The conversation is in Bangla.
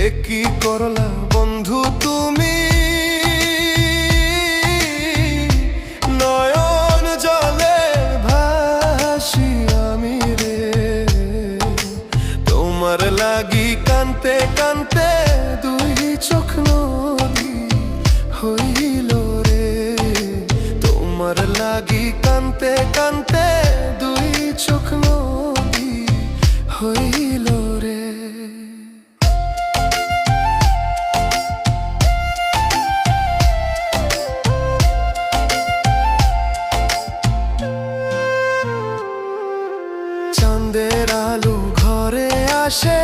কি করলা বন্ধু তুমি, নয়ন জলে ভাসি আমি রে। তোমার লাগি কানতে কানতে দুই চোখ নদী হইল রে। তোমার লাগি কানতে কানতে দুই চোখ নদী হইল রে। চাঁদের আলো ঘরে আসে,